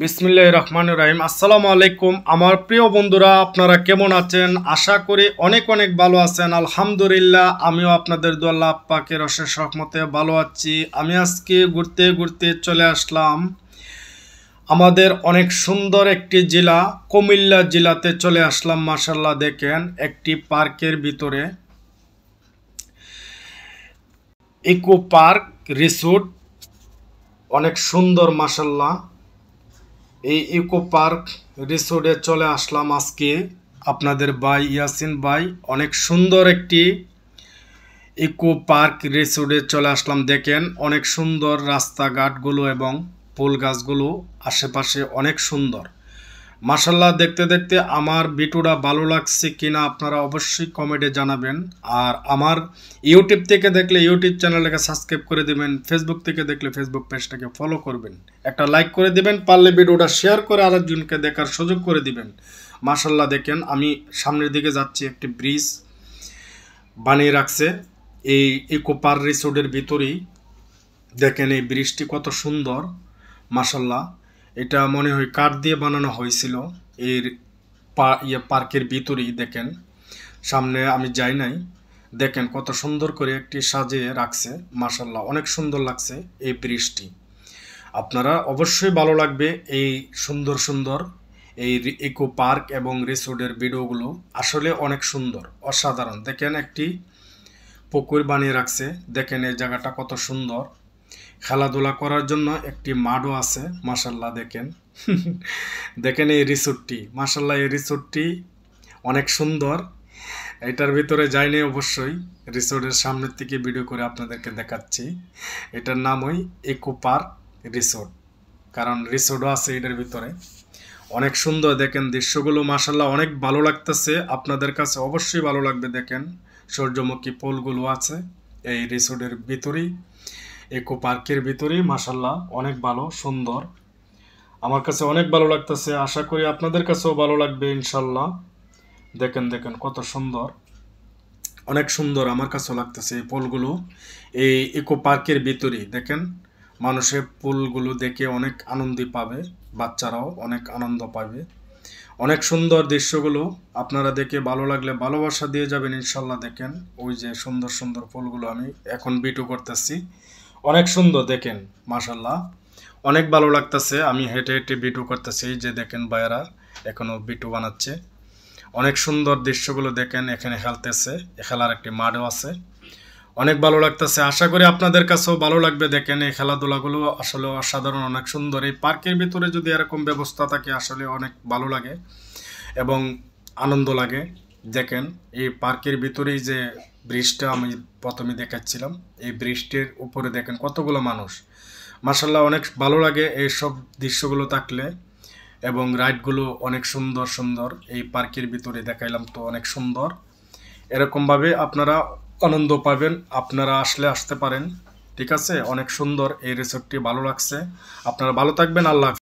বিসমিল্লাহির রহমানির রহিম। আসসালামু আলাইকুম আমার প্রিয় বন্ধুরা, আপনারা কেমন আছেন? আশা করি অনেক অনেক ভালো আছেন। আলহামদুলিল্লাহ, আমিও আপনাদের দোয়া আল্লাহ পাকের অশেষ রহমতে ভালো আছি। আমি আজকে ঘুরতে ঘুরতে চলে আসলাম আমাদের অনেক সুন্দর একটি জেলা কুমিল্লা জেলাতে চলে আসলাম। মাশাআল্লাহ, দেখেন একটি পার্কের ভিতরে ইকো পার্ক রিসোর্ট, অনেক সুন্দর মাশাআল্লাহ। এই ইকো পার্ক রিসোর্টে চলে আসলাম আজকে আপনাদের ভাই ইয়াসিন ভাই। অনেক সুন্দর একটি ইকো পার্ক রিসোর্টে চলে আসলাম। দেখেন অনেক সুন্দর রাস্তাঘাটগুলো এবং ফুল গাছগুলো আশেপাশে অনেক সুন্দর মাশাআল্লাহ। দেখতে দেখতে আমার ভিডিওটা ভালো লাগছে কিনা আপনারা অবশ্যই কমেন্টে জানাবেন। আর আমার ইউটিউব থেকে দেখলে ইউটিউব চ্যানেলটাকে সাবস্ক্রাইব করে দিবেন, ফেসবুক থেকে দেখলে ফেসবুক পেজটাকে ফলো করবেন, একটা লাইক করে দিবেন, পারলে ভিডিওটা শেয়ার করে আরেকজনকে দেখার সুযোগ করে দিবেন। মাশাআল্লাহ, দেখেন আমি সামনের দিকে যাচ্ছি, একটি ব্রিজ বানিয়ে রাখছে এই ইকো পার্ক রিসোর্টের ভিতরেই। দেখেন এই ব্রিজটি কত সুন্দর মাশাআল্লাহ। এটা মনে হয় কাঠ দিয়ে বানানো হয়েছিল এর পার্কের ভিতরেই। দেখেন সামনে আমি যাই নাই, দেখেন কত সুন্দর করে একটি সাজিয়ে রাখছে মাশাআল্লাহ, অনেক সুন্দর লাগছে এই ব্রিজটি। আপনারা অবশ্যই ভালো লাগবে এই সুন্দর সুন্দর এই ইকো পার্ক এবং রিসোর্টের ভিডিওগুলো, আসলে অনেক সুন্দর অসাধারণ। দেখেন একটি পুকুর বানিয়ে রাখছে, দেখেন এই জায়গাটা কত সুন্দর। খেলাধুলা করার জন্য একটি মাঠও আছে মাশাআল্লাহ। দেখেন দেখেন এই রিসোর্টটি মাশাআল্লাহ, এই রিসোর্টটি অনেক সুন্দর। এটার ভিতরে যাইনি অবশ্যই, রিসোর্টের সামনের থেকে ভিডিও করে আপনাদেরকে দেখাচ্ছি। এটার নাম ওই ইকো পার্ক রিসোর্ট, কারণ রিসোর্টও আছে এটার ভিতরে। অনেক সুন্দর দেখেন দৃশ্যগুলো মাশাআল্লাহ, অনেক ভালো লাগতেছে, আপনাদের কাছে অবশ্যই ভালো লাগবে। দেখেন সূর্যমুখী ফুলগুলো আছে এই রিসোর্টের ভিতরেই, ইকো পার্কের ভিতরেই মাশাআল্লাহ, অনেক ভালো সুন্দর। আমার কাছে অনেক ভালো লাগতেছে, আশা করি আপনাদের কাছেও ভালো লাগবে ইনশাল্লাহ। দেখেন দেখেন কত সুন্দর, অনেক সুন্দর আমার কাছেও লাগতেছে এই ফুলগুলো এই ইকো পার্কের ভিতরেই। দেখেন মানুষের ফুলগুলো দেখে অনেক আনন্দ পাবে, বাচ্চারাও অনেক আনন্দ পাবে। অনেক সুন্দর দৃশ্যগুলো, আপনারা দেখে ভালো লাগলে ভালোবাসা দিয়ে যাবেন ইনশাল্লাহ। দেখেন ওই যে সুন্দর সুন্দর ফুলগুলো আমি এখন ভিডিও করতেছি, অনেক সুন্দর দেখেন মাশাআল্লাহ, অনেক ভালো লাগতেছে। আমি হেঁটে হেঁটে ভিডিও করতেছি, যে দেখেন ভাইয়েরা এখনো ভিডিও বানাচ্ছে। অনেক সুন্দর দৃশ্যগুলো দেখেন, এখানে খেলতেছে, খেলার একটি মাঠও আছে, অনেক ভালো লাগতেছে। আশা করি আপনাদের কাছেও ভালো লাগবে। দেখেন এই খেলাধুলাগুলো আসলে অসাধারণ, অনেক সুন্দর। এই পার্কের ভিতরে যদি এরকম ব্যবস্থা থাকে আসলে অনেক ভালো লাগে এবং আনন্দ লাগে। দেখেন এই পার্কের ভিতরেই যে ব্রিজটা আমি প্রথমে দেখাচ্ছিলাম, এই ব্রিজটির উপরে দেখেন কতগুলো মানুষ মাশাআল্লাহ, অনেক ভালো লাগে এইসব দৃশ্যগুলো থাকলে। এবং রাইডগুলো অনেক সুন্দর সুন্দর এই পার্কের ভিতরে দেখাইলাম, তো অনেক সুন্দর। এরকমভাবে আপনারা আনন্দ পাবেন, আপনারা আসলে আসতে পারেন, ঠিক আছে। অনেক সুন্দর এই রিসোর্টটি, ভালো লাগছে। আপনারা ভালো থাকবেন, আল্লাহ।